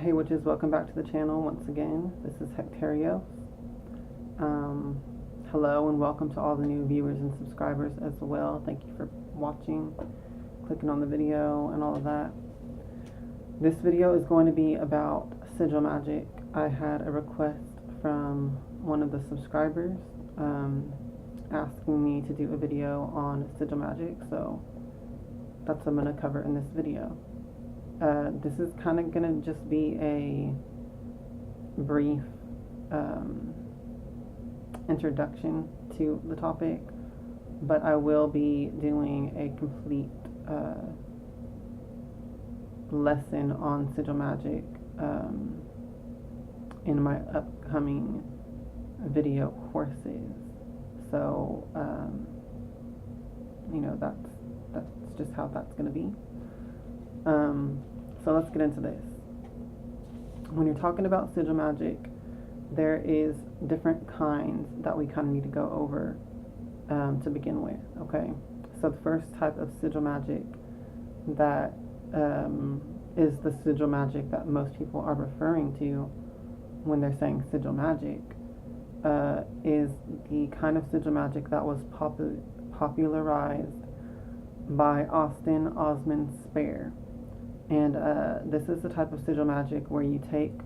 Hey witches, welcome back to the channel once again. This is Hekterios. Hello and welcome to all the new viewers and subscribers as well. Thank you for watching, clicking on the video and all of that. This video is going to be about sigil magic. I had a request from one of the subscribers asking me to do a video on sigil magic, so that's what I'm going to cover in this video. This is kind of going to just be a brief introduction to the topic, but I will be doing a complete lesson on sigil magic in my upcoming video courses. So, you know, that's just how that's going to be. So let's get into this. When you're talking about sigil magic, there is different kinds that we kind of need to go over to begin with, okay? So the first type of sigil magic that is the sigil magic that most people are referring to when they're saying sigil magic is the kind of sigil magic that was popularized by Austin Osman Spare. And this is the type of sigil magic where you take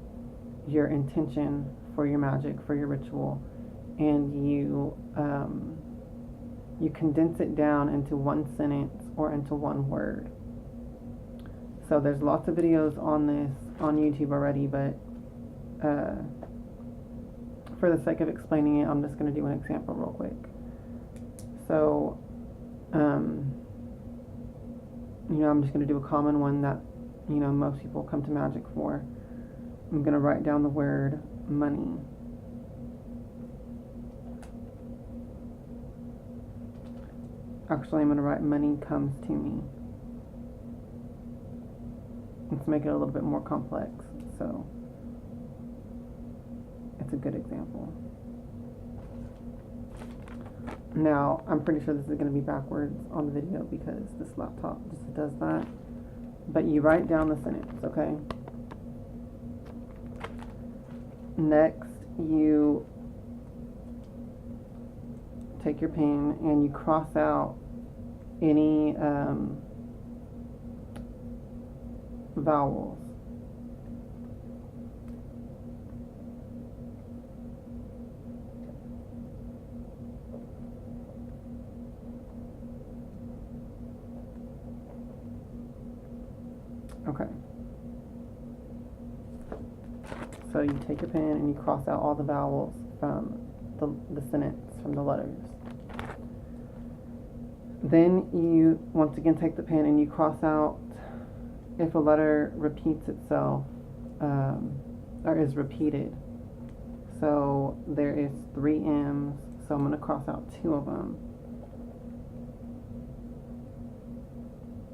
your intention for your magic, for your ritual, and you condense it down into one sentence or into one word. So there's lots of videos on this on YouTube already, but for the sake of explaining it, I'm just going to do an example real quick. So, you know, I'm just going to do a common one that, you know, most people come to magic for. I'm going to write down the word money. Actually, I'm going to write money comes to me. Let's make it a little bit more complex, so it's a good example. Now, I'm pretty sure this is going to be backwards on the video because this laptop just does that. But you write down the sentence, okay? Next, you take your pen and you cross out any vowels. Okay. So you take your pen and you cross out all the vowels from the sentence, from the letters. Then you once again take the pen and you cross out if a letter repeats itself or is repeated. So there is 3 M's, so I'm going to cross out 2 of them.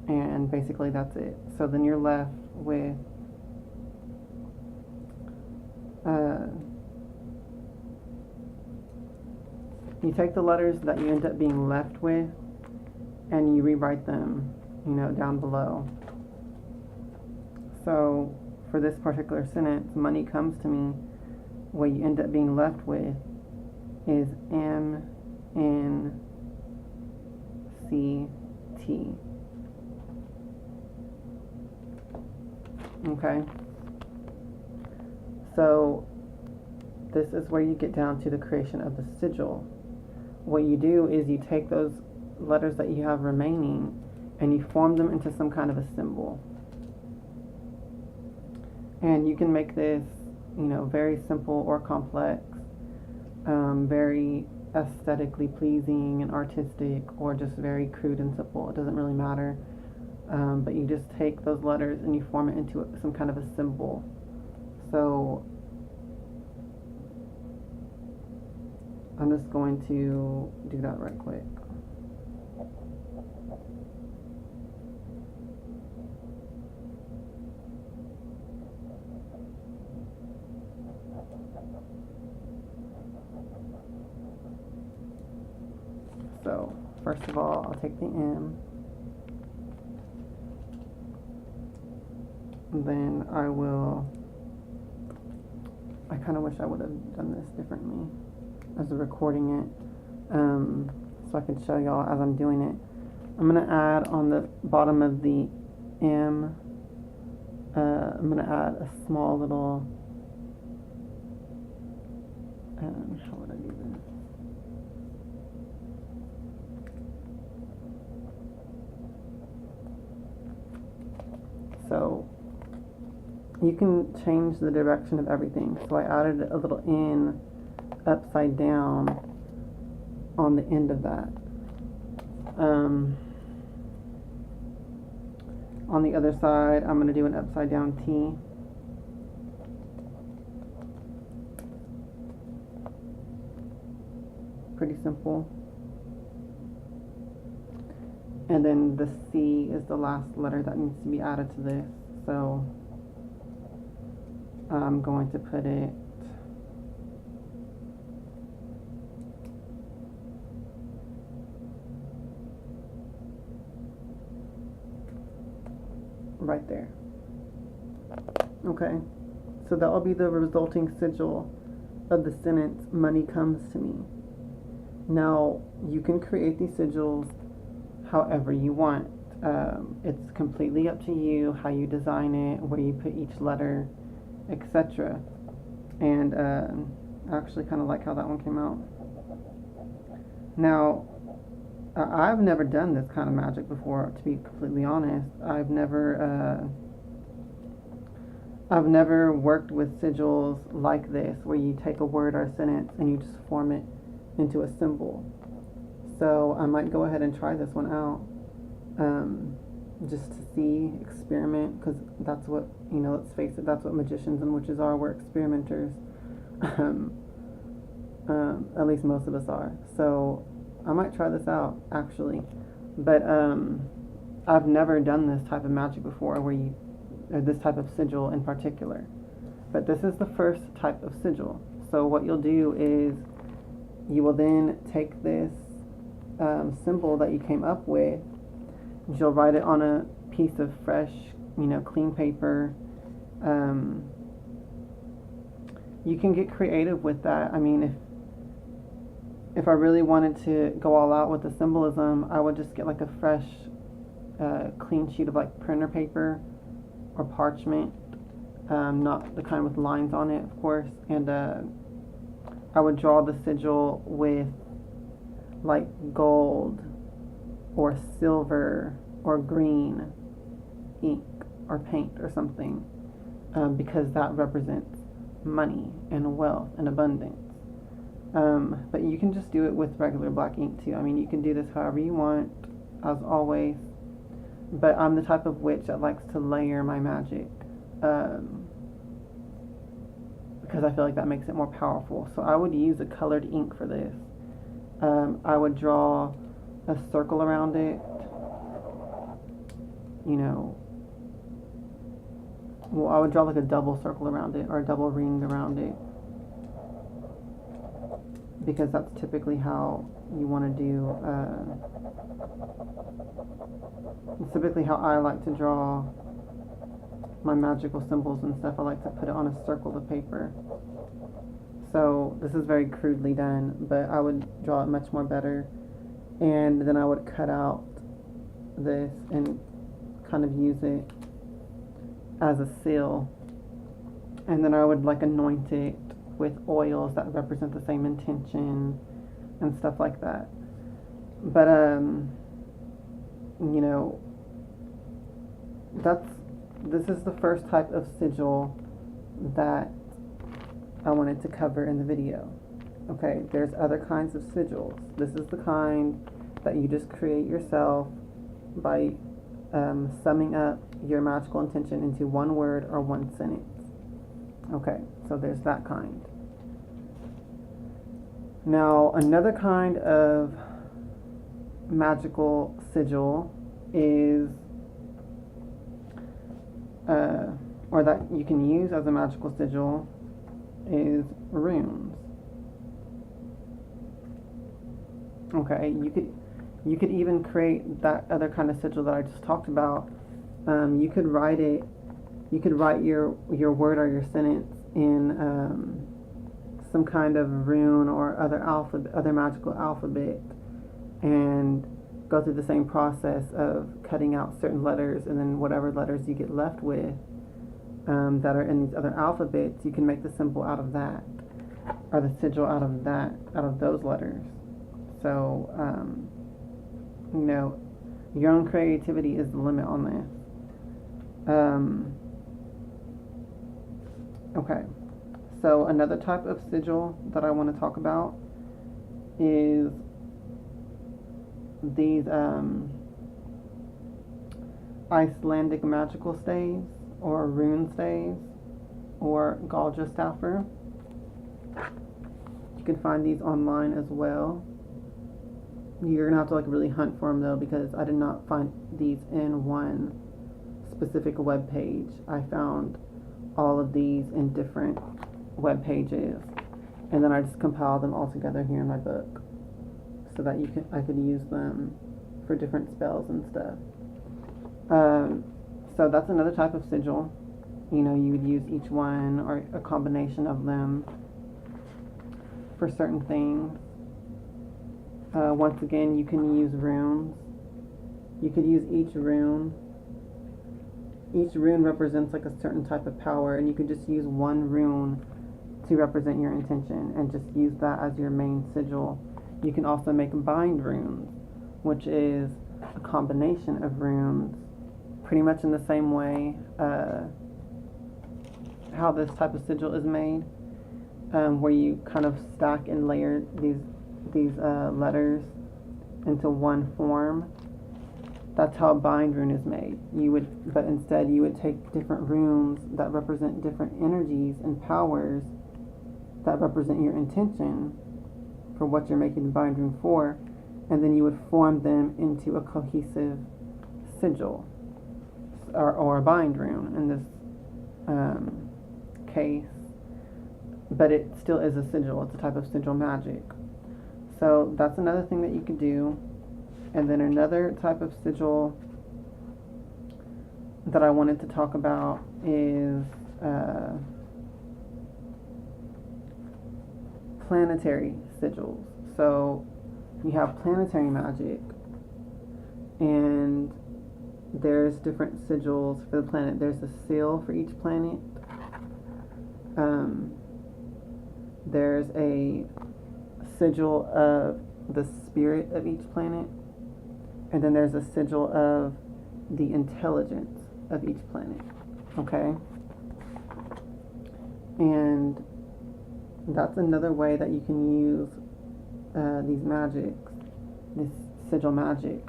And basically that's it. So then you're left with you take the letters that you end up being left with and you rewrite them, you know, down below. So for this particular sentence, money comes to me, what you end up being left with is MNCT. Okay, so this is where you get down to the creation of the sigil. What you do is you take those letters that you have remaining and you form them into some kind of a symbol. And you can make this, you know, very simple or complex, very aesthetically pleasing and artistic, or just very crude and simple. It doesn't really matter. But you just take those letters and you form it into some kind of a symbol. So I'm just going to do that right quick. So first of all, I'll take the M. Then I will I kind of wish I would have done this differently as a recording it, so I could show y'all as I'm doing it. I'm going to add on the bottom of the M, I'm going to add a small little, how would I do this? So you can change the direction of everything. So I added a little N upside down on the end of that. On the other side, I'm going to do an upside down T. Pretty simple. And then the C is the last letter that needs to be added to this. So I'm going to put it right there. Okay, so that will be the resulting sigil of the sentence, money comes to me. Now, you can create these sigils however you want. It's completely up to you how you design it, where you put each letter, etc. And I actually kind of like how that one came out. Now, I've never done this kind of magic before, to be completely honest. I've never worked with sigils like this, where you take a word or a sentence and you just form it into a symbol. So I might go ahead and try this one out, just to see, experiment, because that's what, let's face it, that's what magicians and witches are. We're experimenters. At least most of us are. So I might try this out, actually. But I've never done this type of magic before, or this type of sigil in particular. But this is the first type of sigil. So what you'll do is you will then take this symbol that you came up with, and you'll write it on a piece of fresh, clean paper. You can get creative with that. I mean, if I really wanted to go all out with the symbolism, I would just get like a fresh, clean sheet of like printer paper or parchment, not the kind with lines on it, of course, and I would draw the sigil with like gold or silver or green ink or paint or something, because that represents money and wealth and abundance. But you can just do it with regular black ink too. I mean, you can do this however you want, as always. But I'm the type of witch that likes to layer my magic, because I feel like that makes it more powerful. So I would use a colored ink for this. I would draw a circle around it, well, I would draw like a double circle around it, or a double ring around it, because that's typically how you want to do, it's typically how I like to draw my magical symbols and stuff. I like to put it on a circle of paper. So this is very crudely done, but I would draw it much more better, and then I would cut out this and kind of use it as a seal, and then I would like anoint it with oils that represent the same intention and stuff like that. But this is the first type of sigil that I wanted to cover in the video. Okay, there's other kinds of sigils. This is the kind that you just create yourself by summing up your magical intention into one word or one sentence. Okay, so there's that kind. Now, another kind of magical sigil is, or that you can use as a magical sigil, is runes. Okay, you could even create that other kind of sigil that I just talked about. You could write your word or your sentence in some kind of rune or other magical alphabet, and go through the same process of cutting out certain letters, and then whatever letters you get left with that are in these other alphabets, you can make the symbol out of that, or the sigil out of those letters. So, you know, your own creativity is the limit on this. Okay, so another type of sigil that I want to talk about is these Icelandic magical staves, or rune staves, or Galja staffer. You can find these online as well. You're gonna have to like really hunt for them though, because I did not find these in one specific web page. I found all of these in different web pages, and then I just compiled them all together here in my book, so that I could use them for different spells and stuff. So that's another type of sigil. You know, you would use each one or a combination of them for certain things. Once again, you can use runes. You could use each rune. Each rune represents like a certain type of power, and you could just use one rune to represent your intention and just use that as your main sigil. You can also make bind runes, which is a combination of runes, pretty much in the same way how this type of sigil is made, where you kind of stack and layer these letters into one form. That's how a bind rune is made. But instead you would take different runes that represent different energies and powers that represent your intention for what you're making the bind rune for, and then you would form them into a cohesive sigil, or a bind rune in this case, but it still is a sigil. It's a type of sigil magic. So that's another thing that you could do. And then another type of sigil that I wanted to talk about is planetary sigils. So you have planetary magic, and there's different sigils for the planet. There's a seal for each planet. There's a sigil of the spirit of each planet, and then there's a sigil of the intelligence of each planet. Okay? And that's another way that you can use these magics, this sigil magic.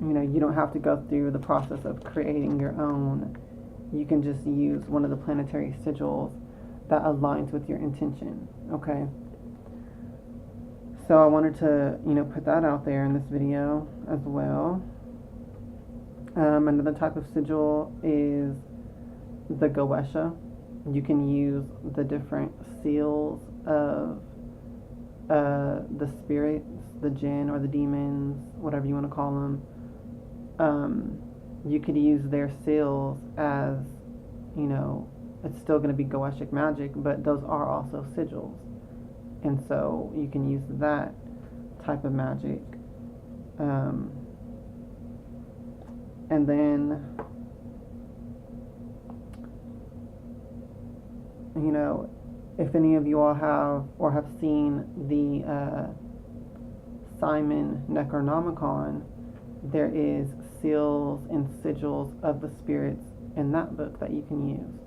You know, you don't have to go through the process of creating your own. You can just use one of the planetary sigils that aligns with your intention. Okay? So I wanted to, you know, put that out there in this video as well. Another type of sigil is the xoxo. You can use the different seals of the spirits, the jinn or the demons, whatever you want to call them. You could use their seals as, you know, it's still going to be xoxic magic, but those are also sigils. And so you can use that type of magic. And then, you know, if any of you all have seen the Simon Necronomicon, there is seals and sigils of the spirits in that book that you can use.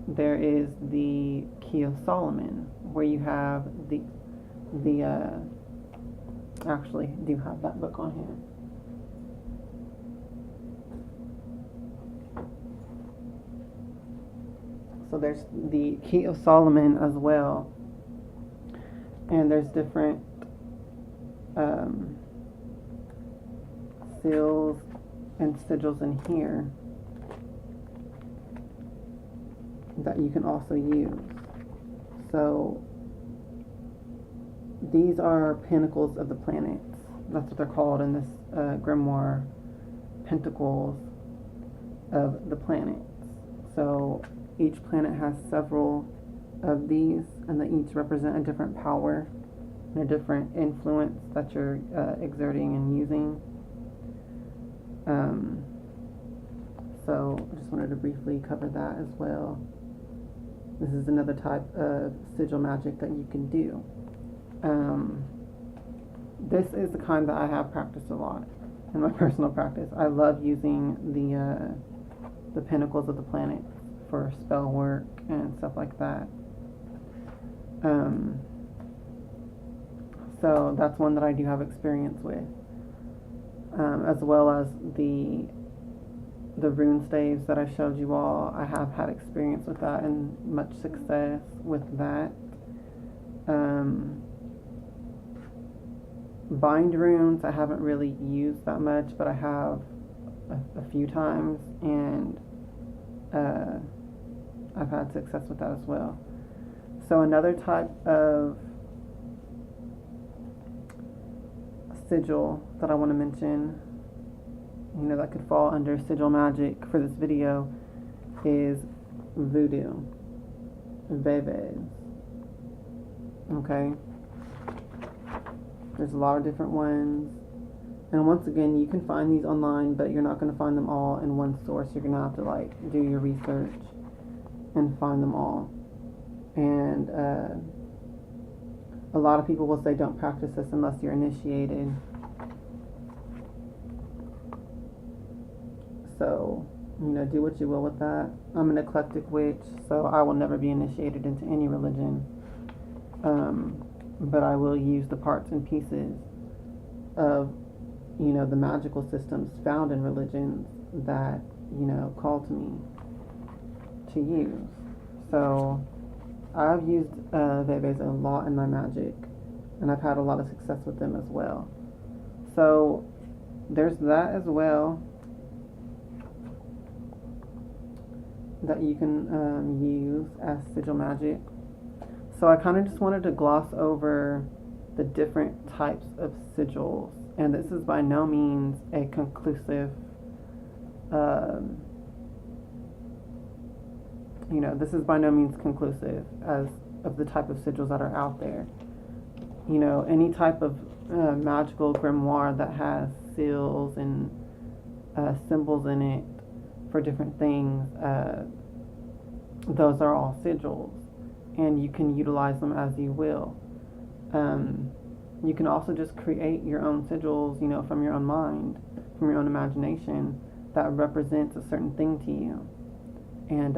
There is the Key of Solomon, where you have actually do have that book on here. So there's the Key of Solomon as well, and there's different seals and sigils in here that you can also use. So these are pentacles of the planets. That's what they're called in this grimoire, pentacles of the planets. So each planet has several of these, and they each represent a different power and a different influence that you're exerting and using. So I just wanted to briefly cover that as well. This is another type of sigil magic that you can do. This is the kind that I have practiced a lot in my personal practice. I love using the pinnacles of the planets for spell work and stuff like that. So that's one that I do have experience with, as well as the rune staves that I showed you all. I have had experience with that and much success with that. Bind runes I haven't really used that much, but I have a few times, and I've had success with that as well. So another type of sigil that I want to mention, that could fall under sigil magic for this video, is voodoo, veves. Okay, there's a lot of different ones, and once again, you can find these online, but you're not going to find them all in one source. You're going to have to do your research and find them all. And a lot of people will say don't practice this unless you're initiated. So, do what you will with that. I'm an eclectic witch, so I will never be initiated into any religion. But I will use the parts and pieces of, the magical systems found in religions that, call to me to use. So I've used veves a lot in my magic, and I've had a lot of success with them as well. So there's that as well that you can use as sigil magic. So I kind of just wanted to gloss over the different types of sigils, and this is by no means a conclusive this is by no means conclusive as of the type of sigils that are out there. Any type of magical grimoire that has seals and symbols in it for different things, those are all sigils, and you can utilize them as you will. You can also just create your own sigils, from your own mind, from your own imagination, that represents a certain thing to you. And,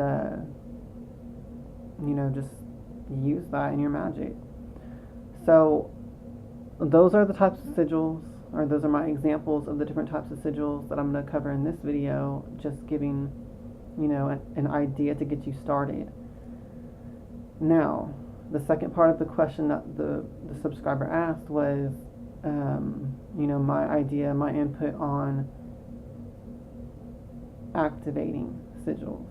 just use that in your magic. So those are the types of sigils, or those are my examples of the different types of sigils that I'm going to cover in this video, just giving, an idea to get you started. Now, the second part of the question that the subscriber asked was, my idea, my input on activating sigils.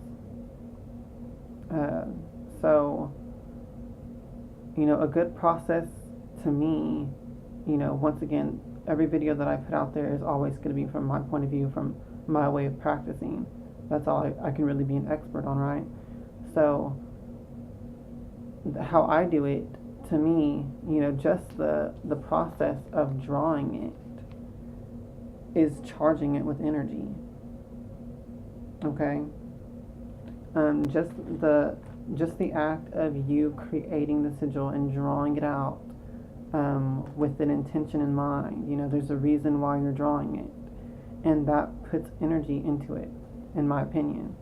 So, a good process to me, once again, every video that I put out there is always going to be from my point of view, from my way of practicing. That's all I can really be an expert on, right? So, how I do it, to me, just the process of drawing it is charging it with energy. Okay? Just the act of you creating the sigil and drawing it out with an intention in mind. There's a reason why you're drawing it, and that puts energy into it, in my opinion.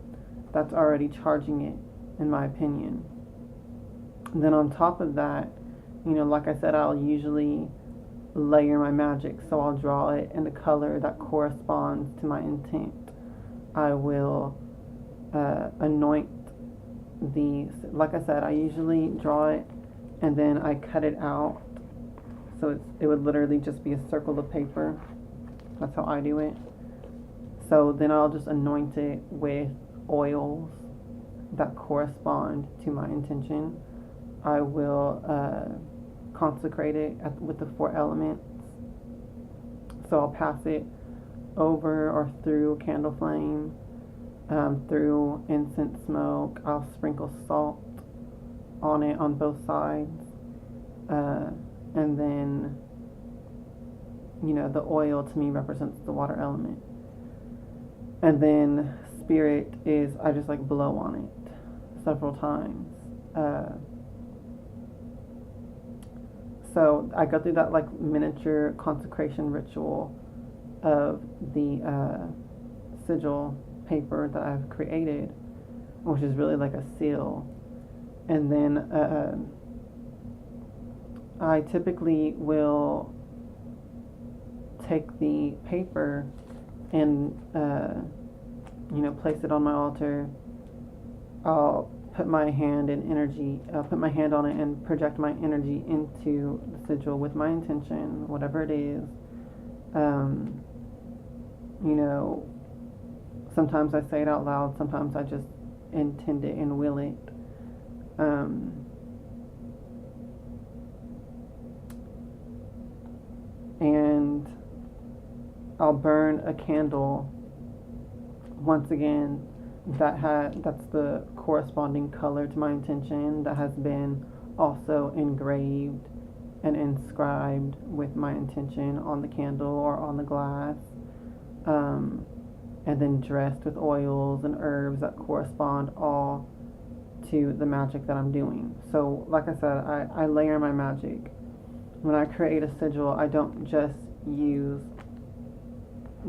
That's already charging it, in my opinion. And then on top of that, like I said, I'll usually layer my magic, so I'll draw it in a color that corresponds to my intent. I will anoint like I said, I usually draw it and then I cut it out, so it would literally just be a circle of paper. That's how I do it. So then I'll just anoint it with oils that correspond to my intention. I will consecrate it with the 4 elements. So I'll pass it over or through a candle flame, through incense smoke. I'll sprinkle salt on it on both sides. And then, the oil to me represents the water element. And then spirit is, I just like blow on it several times. So I go through that like miniature consecration ritual of the sigil paper that I've created, which is really like a seal. And then I typically will take the paper and place it on my altar. I'll put my hand in energy. I'll put my hand on it and project my energy into the sigil with my intention, whatever it is. Sometimes I say it out loud. Sometimes I just intend it and will it. And I'll burn a candle once again that's the corresponding color to my intention, that has been also engraved and inscribed with my intention on the candle or on the glass, and then dressed with oils and herbs that correspond all to the magic that I'm doing. So like I said, I layer my magic. When I create a sigil, I don't just use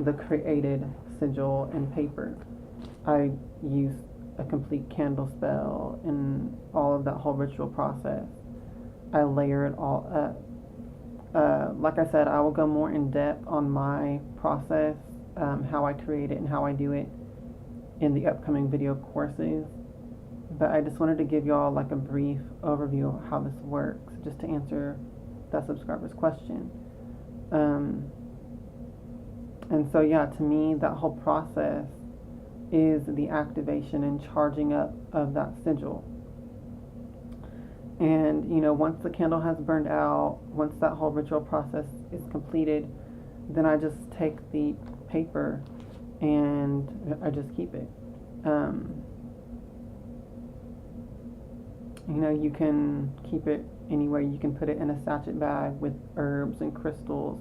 the created sigil and paper. I use a complete candle spell and all of that whole ritual process. I layer it all up. Like I said, I will go more in depth on my process, how I create it and how I do it in the upcoming video courses. But I just wanted to give y'all like a brief overview of how this works, just to answer that subscriber's question. And so yeah, to me, that whole process is the activation and charging up of that sigil. And once the candle has burned out, once that whole ritual process is completed, then I just take the paper and I just keep it. You can keep it anywhere. You can put it in a sachet bag with herbs and crystals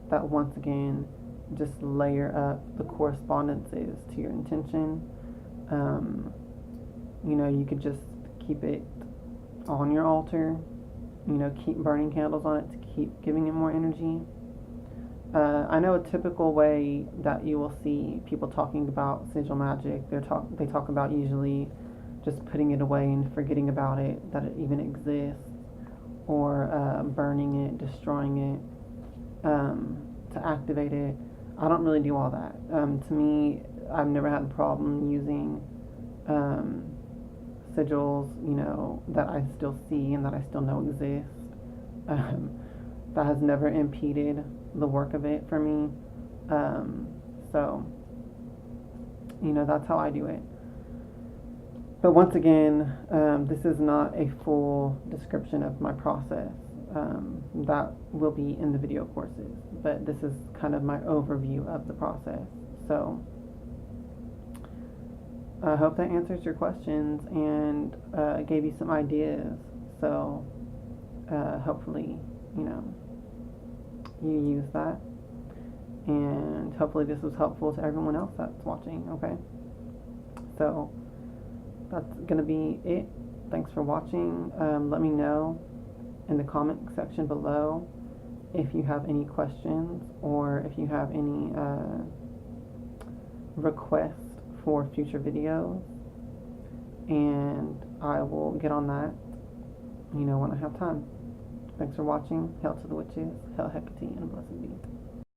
that once again just layer up the correspondences to your intention. You could just keep it on your altar, keep burning candles on it to keep giving it more energy. I know a typical way that you will see people talking about sigil magic, they talk about usually just putting it away and forgetting about it, that it even exists, or burning it, destroying it to activate it. I don't really do all that. To me, I've never had a problem using sigils, that I still see and that I still know exist. That has never impeded the work of it for me. So, that's how I do it. But once again, this is not a full description of my process. That will be in the video courses, but this is kind of my overview of the process. So I hope that answers your questions and gave you some ideas. So hopefully, you use that, and hopefully this was helpful to everyone else that's watching. Okay, so that's gonna be it. Thanks for watching. Let me know in the comment section below if you have any questions or if you have any requests for future videos, and I will get on that when I have time. Thanks for watching. Hail to the witches, hail Hecate, and blessed be.